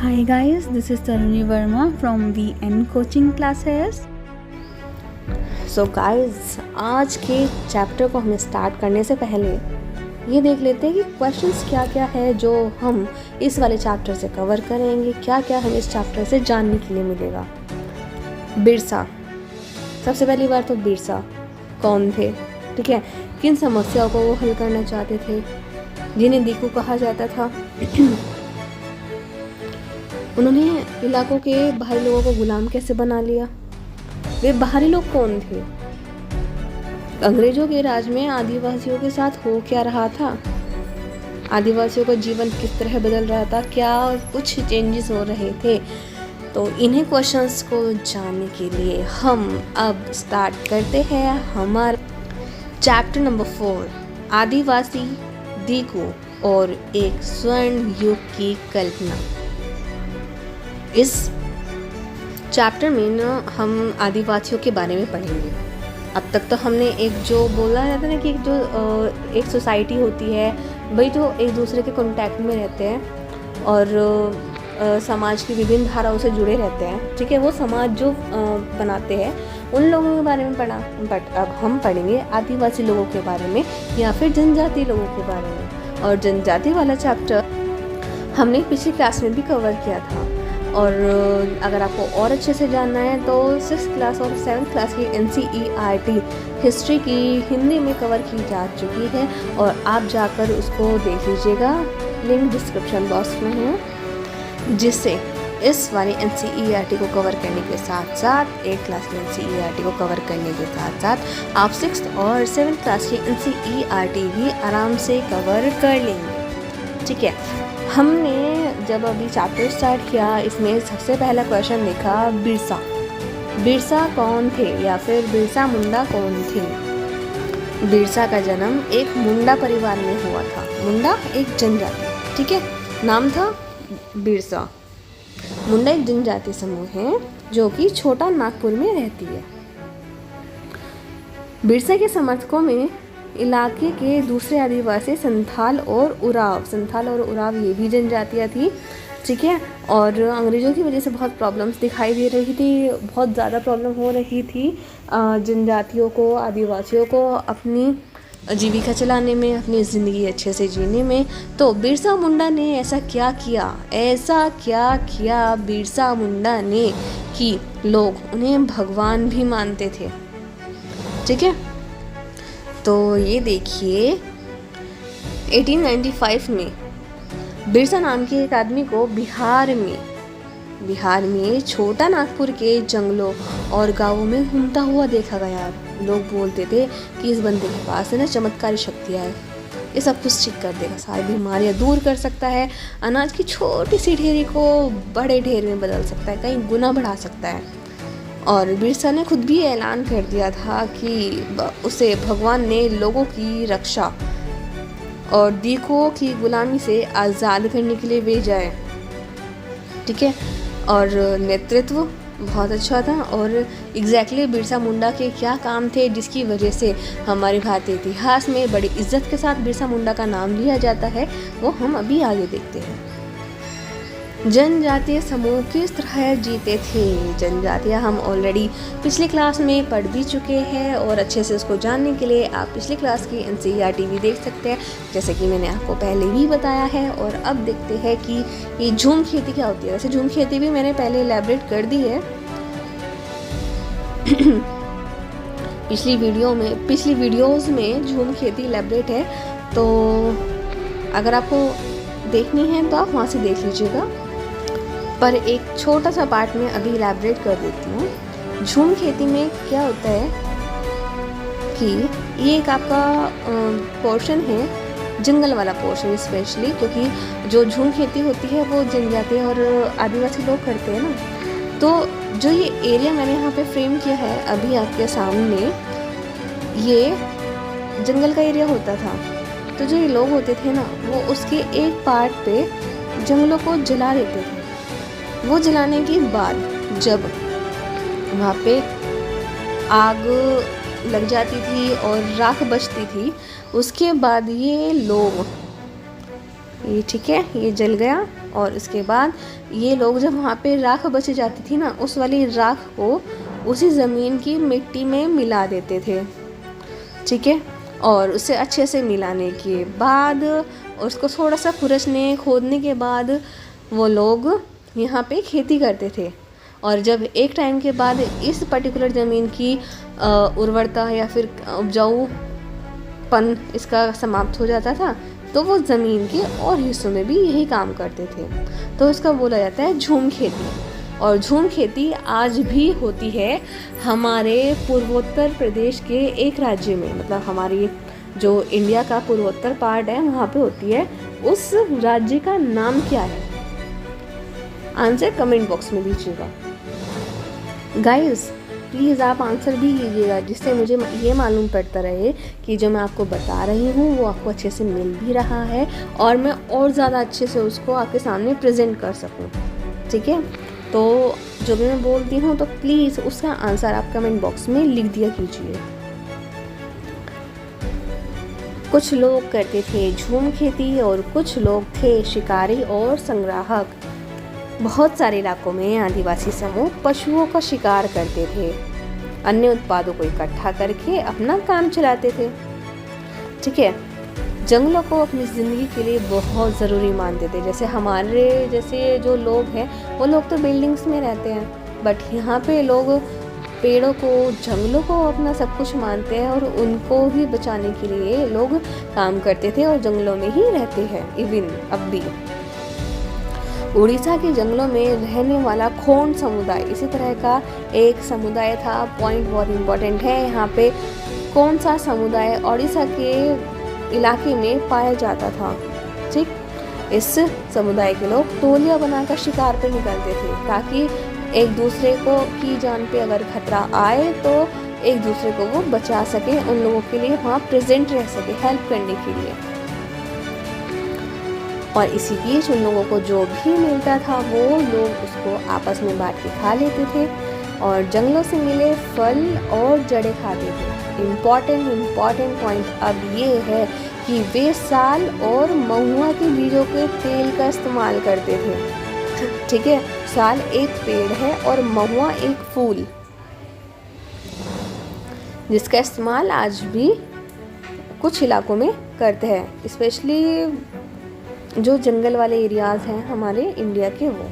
Hi guys, this is Taruni Verma from VN Coaching Classes. So guys, आज के chapter को हमें start करने से पहले ये देख लेते हैं कि क्वेश्चंस क्या क्या है जो हम इस वाले चैप्टर से कवर करेंगे, क्या क्या हमें इस चैप्टर से जानने के लिए मिलेगा। बिरसा, सबसे पहली बार तो बिरसा कौन थे, ठीक है, किन समस्याओं को वो हल करना चाहते थे, जिन्हें दीकू कहा जाता था। उन्होंने इलाकों के बाहरी लोगों को गुलाम कैसे बना लिया, वे बाहरी लोग कौन थे, अंग्रेजों के राज में आदिवासियों के साथ हो क्या रहा था, आदिवासियों का जीवन किस तरह बदल रहा था, क्या कुछ चेंजेस हो रहे थे। तो इन्हीं क्वेश्चंस को जानने के लिए हम अब स्टार्ट करते हैं हमारा चैप्टर नंबर 4, आदिवासी, दीकू और एक स्वर्ण युग की कल्पना। इस चैप्टर में ना हम आदिवासियों के बारे में पढ़ेंगे। अब तक तो हमने एक जो बोला जाता है ना कि एक सोसाइटी होती है, भाई जो एक दूसरे के कांटेक्ट में रहते हैं और समाज की विभिन्न धाराओं से जुड़े रहते हैं, ठीक है, वो समाज जो बनाते हैं उन लोगों के बारे में पढ़ा। बट अब हम पढ़ेंगे आदिवासी लोगों के बारे में या फिर जनजाति लोगों के बारे में। और जनजाति वाला चैप्टर हमने पिछली क्लास में भी कवर किया था। और अगर आपको और अच्छे से जानना है तो 6th क्लास और 7th क्लास की NCERT हिस्ट्री की हिंदी में कवर की जा चुकी है और आप जाकर उसको देख लीजिएगा, लिंक डिस्क्रिप्शन बॉक्स में है, जिससे इस वाली NCERT को कवर करने के साथ साथ 8th क्लास की NCERT को कवर करने के साथ साथ आप 6th और 7th क्लास की NCERT भी आराम से कवर कर लेंगे, ठीक है। हमने जब अभी चैप्टर स्टार्ट किया, इसमें सबसे पहला क्वेश्चन देखा बिरसा। बिरसा कौन थे या फिर बिरसा मुंडा कौन थे। बिरसा का जन्म एक मुंडा परिवार में हुआ था। मुंडा एक जनजाति, ठीक है, नाम था बिरसा। मुंडा एक जनजाति समूह है जो कि छोटा नागपुर में रहती है। बिरसा के समर्थकों में इलाके के दूसरे आदिवासी संथाल और उराव ये भी जनजातियाँ थी, ठीक है। और अंग्रेज़ों की वजह से बहुत प्रॉब्लम्स दिखाई दे रही थी, बहुत ज़्यादा प्रॉब्लम हो रही थी जनजातियों को, आदिवासियों को अपनी जीविका चलाने में, अपनी ज़िंदगी अच्छे से जीने में। तो बिरसा मुंडा ने ऐसा क्या किया बिरसा मुंडा ने कि लोग उन्हें भगवान भी मानते थे, ठीक है। तो ये देखिए 1895 में बिरसा नाम के एक आदमी को बिहार में छोटा नागपुर के जंगलों और गांवों में घूमता हुआ देखा गया। लोग बोलते थे कि इस बंदे के पास है ना चमत्कारी शक्तियाँ है, ये सब कुछ ठीक कर देगा, सारी बीमारियाँ दूर कर सकता है, अनाज की छोटी सी ढेरी को बड़े ढेर में बदल सकता है, कई गुना बढ़ा सकता है। और बिरसा ने खुद भी ऐलान कर दिया था कि उसे भगवान ने लोगों की रक्षा और दीकुओं की गुलामी से आज़ाद करने के लिए भेजा है, ठीक है। और नेतृत्व बहुत अच्छा था। और एग्जैक्टली बिरसा मुंडा के क्या काम थे जिसकी वजह से हमारे भारतीय इतिहास में बड़ी इज्जत के साथ बिरसा मुंडा का नाम लिया जाता है, वो हम अभी आगे देखते हैं। जनजातीय समूह किस तरह जीते थे। जनजातियाँ हम ऑलरेडी पिछली क्लास में पढ़ भी चुके हैं और अच्छे से उसको जानने के लिए आप पिछली क्लास की NCERT भी देख सकते हैं, जैसे कि मैंने आपको पहले भी बताया है। और अब देखते हैं कि ये झूम खेती क्या होती है। वैसे झूम खेती भी मैंने पहले इलेबरेट कर दी है पिछली वीडियोज़ में झूम खेती इलेबरेट है, तो अगर आपको देखनी है तो आप वहाँ से देख लीजिएगा। पर एक छोटा सा पार्ट में अभी इलैबोरेट कर देती हूँ। झूम खेती में क्या होता है कि ये एक आपका पोर्शन है, जंगल वाला पोर्शन स्पेशली, क्योंकि जो झूम खेती होती है वो जनजाति और आदिवासी लोग करते हैं ना। तो जो ये एरिया मैंने यहाँ पे फ्रेम किया है अभी आपके सामने, ये जंगल का एरिया होता था। तो जो ये लोग होते थे ना, वो उसके एक पार्ट पे जंगलों को जला देते थे। वो जलाने के बाद जब वहाँ पे आग लग जाती थी और राख बचती थी, उसके बाद ये लोग ये ठीक है, ये जल गया। और उसके बाद ये लोग जब वहाँ पे राख बच जाती थी ना, उस वाली राख को उसी ज़मीन की मिट्टी में मिला देते थे, ठीक है। और उसे अच्छे से मिलाने के बाद उसको थोड़ा सा खुरचने खोदने के बाद वो लोग यहाँ पे खेती करते थे। और जब एक टाइम के बाद इस पर्टिकुलर ज़मीन की उर्वरता या फिर उपजाऊपन इसका समाप्त हो जाता था, तो वो ज़मीन के और हिस्सों में भी यही काम करते थे। तो इसका बोला जाता है झूम खेती। और झूम खेती आज भी होती है हमारे पूर्वोत्तर प्रदेश के एक राज्य में, मतलब हमारी जो इंडिया का पूर्वोत्तर पार्ट है वहाँ पे होती है। उस राज्य का नाम क्या है? आंसर कमेंट बॉक्स में दीजिएगा। गाइस प्लीज़ आप आंसर भी कीजिएगा, जिससे मुझे ये मालूम पड़ता रहे कि जो मैं आपको बता रही हूँ वो आपको अच्छे से मिल भी रहा है और मैं और ज़्यादा अच्छे से उसको आपके सामने प्रेजेंट कर सकूँ, ठीक है। तो जो भी मैं बोलती हूँ तो प्लीज़ उसका आंसर आप कमेंट बॉक्स में लिख दिया कीजिए। कुछ लोग करते थे झूम खेती और कुछ लोग थे शिकारी और संग्राहक। बहुत सारे इलाकों में आदिवासी समूह पशुओं का शिकार करते थे, अन्य उत्पादों को इकट्ठा करके अपना काम चलाते थे, ठीक है। जंगलों को अपनी ज़िंदगी के लिए बहुत ज़रूरी मानते थे। जैसे हमारे जैसे जो लोग हैं वो लोग तो बिल्डिंग्स में रहते हैं, बट यहाँ पे लोग पेड़ों को जंगलों को अपना सब कुछ मानते हैं और उनको ही बचाने के लिए लोग काम करते थे और जंगलों में ही रहते हैं इवन अब भी। उड़ीसा के जंगलों में रहने वाला खोंड समुदाय इसी तरह का एक समुदाय था। पॉइंट बहुत इम्पोर्टेंट है यहाँ पे, कौन सा समुदाय उड़ीसा के इलाके में पाया जाता था, ठीक। इस समुदाय के लोग टोलियां बनाकर शिकार पर निकलते थे ताकि एक दूसरे को की जान पे अगर खतरा आए तो एक दूसरे को वो बचा सके, उन लोगों के लिए वहाँ प्रेजेंट रह सके हेल्प करने के लिए। और इसी बीच उन लोगों को जो भी मिलता था वो लोग उसको आपस में बांट के खा लेते थे और जंगलों से मिले फल और जड़ें खाते थे। इम्पॉर्टेंट पॉइंट अब ये है कि वे साल और महुआ के बीजों के तेल का इस्तेमाल करते थे, ठीक है। साल एक पेड़ है और महुआ एक फूल, जिसका इस्तेमाल आज भी कुछ इलाकों में करते हैं, स्पेशली जो जंगल वाले एरियाज़ हैं हमारे इंडिया के। वो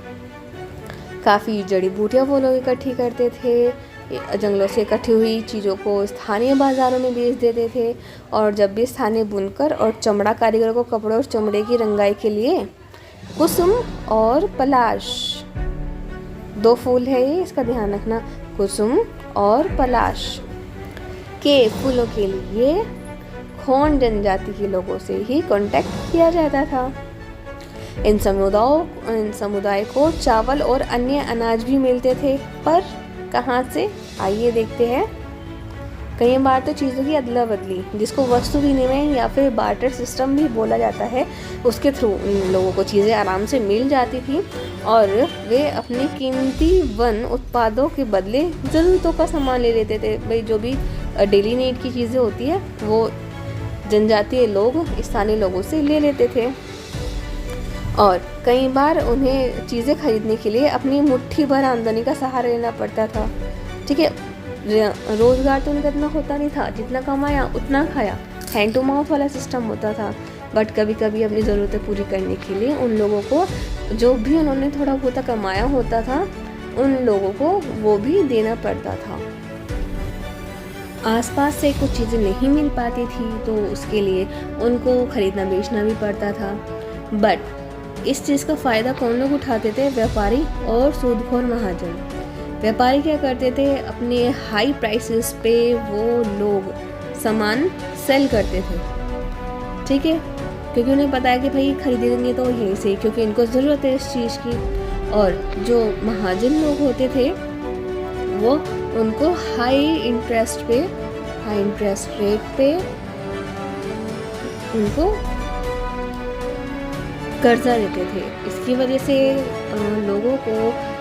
काफ़ी जड़ी बूटियाँ वो लोग इकट्ठी करते थे, जंगलों से इकट्ठी हुई चीज़ों को स्थानीय बाज़ारों में बेच देते थे। और जब भी स्थानीय बुनकर और चमड़ा कारीगर को कपड़े और चमड़े की रंगाई के लिए कुसुम और पलाश, दो फूल है ये, इसका ध्यान रखना, कुसुम और पलाश के फूलों के लिए खोंड जनजाति के लोगों से ही कांटेक्ट किया जाता था। इन समुदाय को चावल और अन्य अनाज भी मिलते थे, पर कहाँ से, आइए देखते हैं। कई बार तो चीज़ों की अदला बदली, जिसको वस्तु विनिमय या फिर बार्टर सिस्टम भी बोला जाता है, उसके थ्रू इन लोगों को चीज़ें आराम से मिल जाती थी और वे अपनी कीमती वन उत्पादों के बदले ज़रूरतों का सामान ले लेते थे। भाई जो भी डेली नीड की चीज़ें होती है वो जनजातीय लोग स्थानीय लोगों से ले लेते थे। और कई बार उन्हें चीज़ें खरीदने के लिए अपनी मुट्ठी भर आमदनी का सहारा लेना पड़ता था, ठीक है। रोज़गार तो उनका इतना होता नहीं था, जितना कमाया उतना खाया, हैंड टू माउथ वाला सिस्टम होता था। बट कभी कभी अपनी ज़रूरतें पूरी करने के लिए उन लोगों को जो भी उन्होंने थोड़ा बहुत कमाया होता था उन लोगों को वो भी देना पड़ता था। आसपास से कुछ चीज़ें नहीं मिल पाती थी तो उसके लिए उनको ख़रीदना बेचना भी पड़ता था। बट इस चीज़ का फ़ायदा कौन लोग उठाते थे? व्यापारी और सूदखोर महाजन। व्यापारी क्या करते थे, अपने हाई प्राइसेस पे वो लोग सामान सेल करते थे, ठीक है, क्योंकि उन्हें पता है कि भाई खरीदेंगे तो यहीं से, क्योंकि इनको ज़रूरत है इस चीज़ की। और जो महाजन लोग होते थे वो उनको हाई इंटरेस्ट रेट पे उनको कर्जा देते थे। इसकी वजह से लोगों को,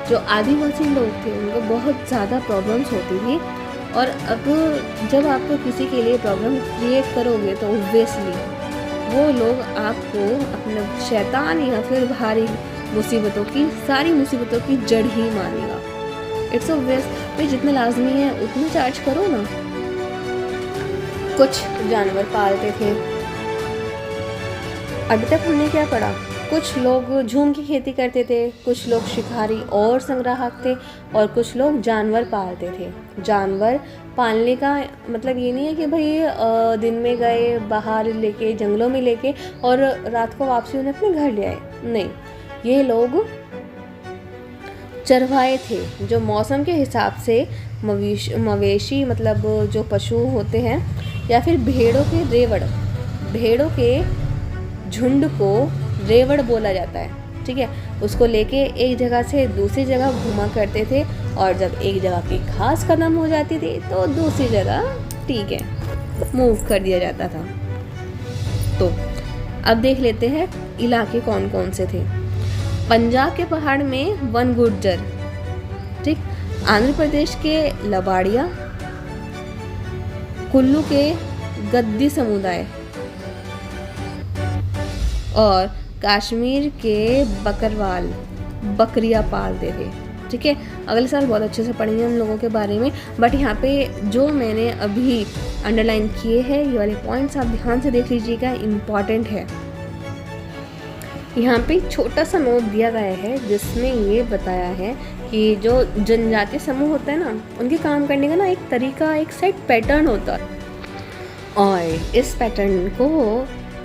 जो आदिवासी लोग थे, उनको बहुत ज़्यादा प्रॉब्लम्स होती थी। और अब जब आप किसी के लिए प्रॉब्लम क्रिएट करोगे तो ऑब्वियसली वो लोग आपको अपने शैतान या फिर भारी मुसीबतों की, सारी मुसीबतों की जड़ ही मानेगा। इट्स ऑब्वियस, भाई जितना लाजमी है उतना चार्ज करो ना। कुछ जानवर पालते थे। अभी तक हमने क्या पढ़ा? कुछ लोग झूम की खेती करते थे, कुछ लोग शिकारी और संग्राहक थे, और कुछ लोग जानवर पालते थे। जानवर पालने का मतलब ये नहीं है कि भाई दिन में गए बाहर लेके, जंगलों में लेके, और रात को वापसी उन्हें अपने घर ले आए। नहीं, ये लोग चरवाहे थे जो मौसम के हिसाब से मवेशी मतलब जो पशु होते हैं, या फिर भेड़ों के झुंड को रेवड़ बोला जाता है, ठीक है। उसको लेके एक जगह से दूसरी जगह घुमा करते थे, और जब एक जगह की घास खत्म हो जाती थी तो दूसरी जगह, ठीक है, मूव कर दिया जाता था। तो अब देख लेते हैं इलाके कौन कौन से थे। पंजाब के पहाड़ में वन गुर्जर, ठीक, आंध्र प्रदेश के लबाड़िया, कुल्लू के गद्दी समुदाय, और कश्मीर के बकरवाल बकरियां पालते थे, ठीक है। अगले साल बहुत अच्छे से पढ़ेंगे हम लोगों के बारे में, बट यहाँ पे जो मैंने अभी अंडरलाइन किए हैं ये वाले पॉइंट्स आप ध्यान से देख लीजिएगा, इम्पॉर्टेंट है। यहाँ पे छोटा सा नोट दिया गया है जिसमें ये बताया है कि जो जनजातीय समूह होता है ना, उनके काम करने का ना एक तरीका, एक सेट पैटर्न होता है, और इस पैटर्न को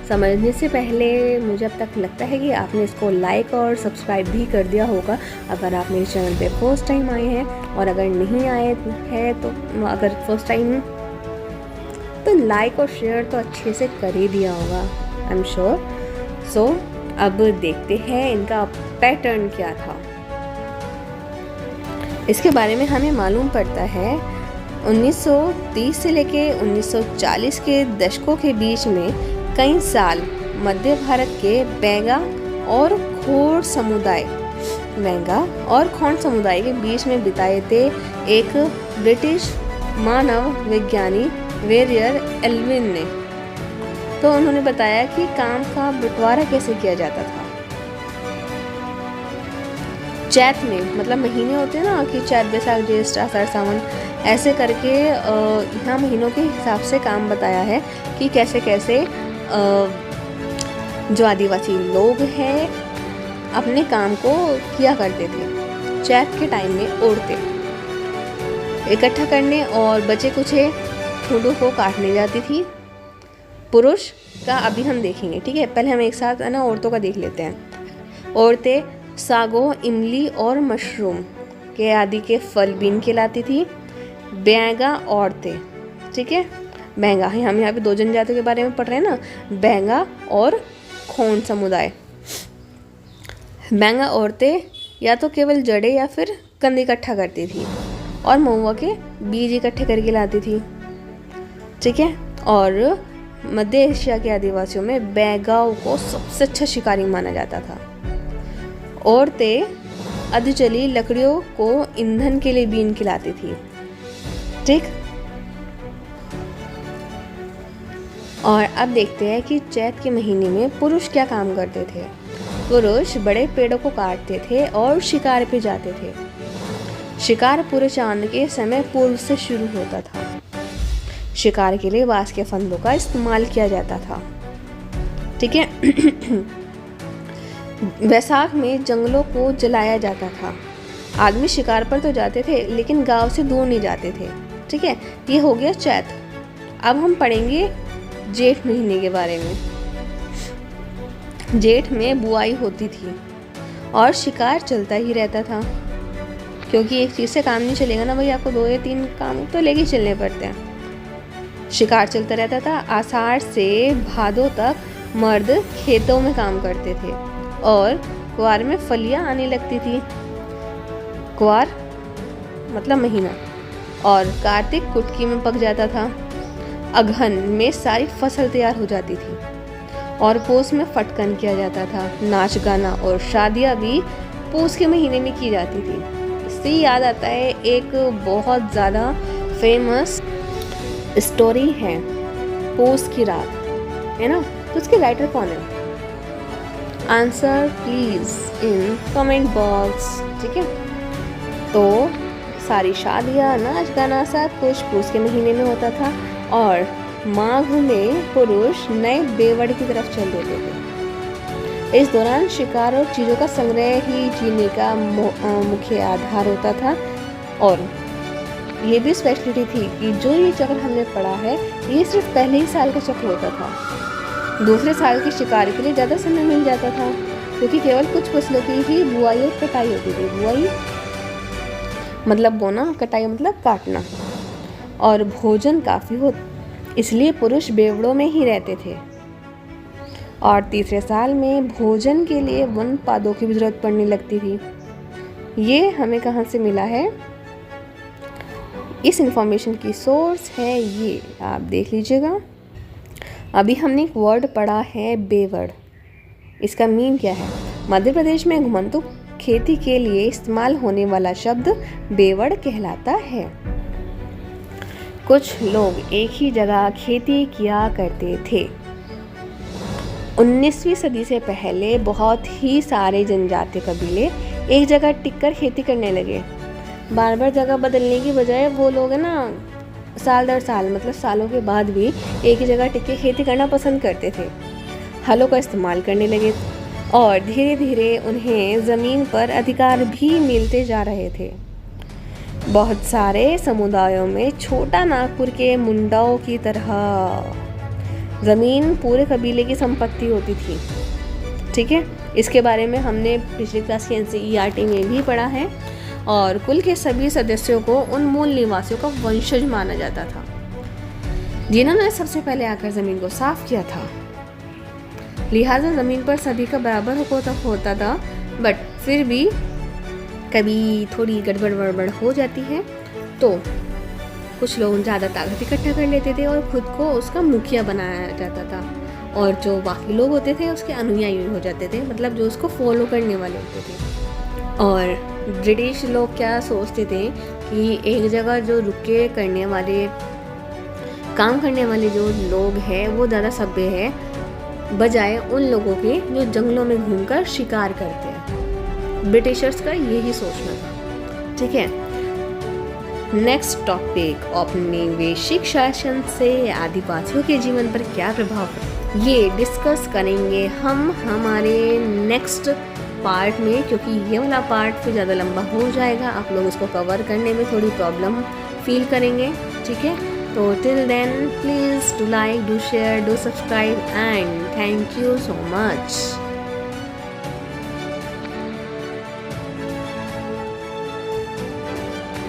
समझने से पहले मुझे अब तक लगता है कि आपने इसको लाइक और सब्सक्राइब भी कर दिया होगा अगर आप मेरे चैनल पे फर्स्ट टाइम आए हैं, और अगर नहीं आए हैं तो अगर फर्स्ट टाइम तो लाइक और शेयर तो अच्छे से कर ही दिया होगा, आई एम श्योर। सो अब देखते हैं इनका पैटर्न क्या था। इसके बारे में हमें मालूम पड़ता है 1930 से लेके 1940 के दशकों के बीच में कई साल मध्य भारत के बैंगा और खोड़ समुदाय के बीच में बिताए थे एक ब्रिटिश मानव विज्ञानी वेरियर एल्विन ने। तो उन्होंने बताया कि काम का बंटवारा कैसे किया जाता था। चैत में, मतलब महीने होते हैं ना कि चैत, बैसाख, ज्येष्ठ, आषाढ़, सावन, ऐसे करके यहाँ महीनों के हिसाब से काम बताया है कि कैसे कैसे जो आदिवासी लोग हैं अपने काम को किया करते थे। चैत के टाइम में औरतें इकट्ठा करने और बचे कुचे ठूडों को काटने जाती थी। पुरुष का अभी हम देखेंगे, ठीक है। पहले हम एक साथ है ना औरतों का देख लेते हैं। औरतें सागो, इमली और मशरूम के आदि के फल बीन खिलाती थी। बैंगा औरतें, ठीक है, बैंगा, हम यहाँ पे दो जनजातियों के बारे में पढ़ रहे हैं ना, बैंगा और खोंड समुदाय। बैंगा औरतें या तो केवल जड़े या फिर कंद इकट्ठा करती थी और महुआ के बीज इकट्ठे करके लाती थी, ठीक है। और मध्य एशिया के आदिवासियों में बैंगाओं को सबसे अच्छा शिकारी माना जाता था। औरतें अधजली लकड़ियों को ईंधन के लिए बीन खिलाती थी, ठीक। और अब देखते हैं कि चैत के महीने में पुरुष क्या काम करते थे। पुरुष बड़े पेड़ों को काटते थे और शिकार पे जाते थे। शिकार पूरे चांद के समय पूर्व से शुरू होता था। शिकार के लिए बांस के फंदों का इस्तेमाल किया जाता था, ठीक है। वैसाख में जंगलों को जलाया जाता था। आदमी शिकार पर तो जाते थे लेकिन गांव से दूर नहीं जाते थे, ठीक है। ये हो गया चैत। अब हम पढ़ेंगे जेठ महीने के बारे में। जेठ में बुआई होती थी और शिकार चलता ही रहता था, क्योंकि एक चीज़ से काम नहीं चलेगा ना भाई, आपको 2 या 3 काम तो लेके चलने पड़ते हैं। शिकार चलता रहता था। आषाढ़ से भादों तक मर्द खेतों में काम करते थे और कुआर में फलियां आने लगती थी। कुआर मतलब महीना। और कार्तिक कुटकी में पक जाता था। अगहन में सारी फसल तैयार हो जाती थी और पोस में फटकन किया जाता था। नाच गाना और शादियाँ भी पोस के महीने में की जाती थी। इससे याद आता है एक बहुत ज़्यादा फेमस स्टोरी है पोस की रात, है ना। तो उसके राइटर कौन है? Answer please in comment box. ठीक है, तो सारी शादियाँ, नाच गाना सब कुछ पूस के महीने में होता था और माघ में पुरुष नए बेवड़ की तरफ चल देते थे। इस दौरान शिकार और चीज़ों का संग्रह ही जीने का मुख्य आधार होता था। और ये भी स्पेशलिटी थी कि जो ये चक्र हमने पढ़ा है ये सिर्फ पहले ही साल का चक्र होता था। दूसरे साल के शिकार के लिए ज़्यादा समय मिल जाता था क्योंकि केवल कुछ फसलों की ही बुआई और कटाई होती थी। बुआई मतलब बोना, कटाई मतलब काटना, और भोजन काफ़ी हो, इसलिए पुरुष बेवड़ों में ही रहते थे। और तीसरे साल में भोजन के लिए वन पादों की भी जरूरत पड़ने लगती थी। ये हमें कहाँ से मिला है? इस इंफॉर्मेशन की सोर्स है ये, आप देख लीजिएगा। अभी हमने एक वर्ड पढ़ा है बेवड़। इसका मीन क्या है? मध्य प्रदेश में घुमंतु खेती के लिए इस्तेमाल होने वाला शब्द बेवड़ कहलाता है। कुछ लोग एक ही जगह खेती किया करते थे। 19वीं सदी से पहले बहुत ही सारे जनजातीय कबीले एक जगह टिककर खेती करने लगे। बार बार जगह बदलने की बजाय वो लोग है ना साल दर साल, मतलब सालों के बाद भी एक ही जगह टिक के खेती करना पसंद करते थे। हलों का इस्तेमाल करने लगे और धीरे धीरे उन्हें ज़मीन पर अधिकार भी मिलते जा रहे थे। बहुत सारे समुदायों में छोटा नागपुर के मुंडाओं की तरह ज़मीन पूरे कबीले की संपत्ति होती थी। ठीक है, इसके बारे में हमने पिछली क्लास के NCERT में भी पढ़ा है। और कुल के सभी सदस्यों को उन मूल निवासियों का वंशज माना जाता था जिन्होंने सबसे पहले आकर ज़मीन को साफ किया था। लिहाजा ज़मीन पर सभी का बराबर हक होता था, बट फिर भी कभी थोड़ी गड़बड़ हो जाती है तो कुछ लोग ज़्यादा ताकत इकट्ठा कर लेते थे और खुद को उसका मुखिया बनाया जाता था, और जो बाकी लोग होते थे उसके अनुयायी हो जाते थे, मतलब जो उसको फॉलो करने वाले होते थे। और ब्रिटिश लोग क्या सोचते थे कि एक जगह जो रुके करने वाले, काम करने वाले जो लोग हैं वो ज़्यादा सभ्य है बजाय उन लोगों के जो जंगलों में घूमकर शिकार करते हैं। ब्रिटिशर्स का यही सोचना था। ठीक है, नेक्स्ट टॉपिक, औपनिवेशिक शासन से आदिवासियों के जीवन पर क्या प्रभाव पड़ा, ये डिस्कस करेंगे हम हमारे नेक्स्ट पार्ट में, क्योंकि ये वाला पार्ट फिर ज़्यादा लंबा हो जाएगा। आप लोग उसको कवर करने में थोड़ी प्रॉब्लम फील करेंगे। ठीक है, तो till then please do like, do share, do subscribe and thank you so much.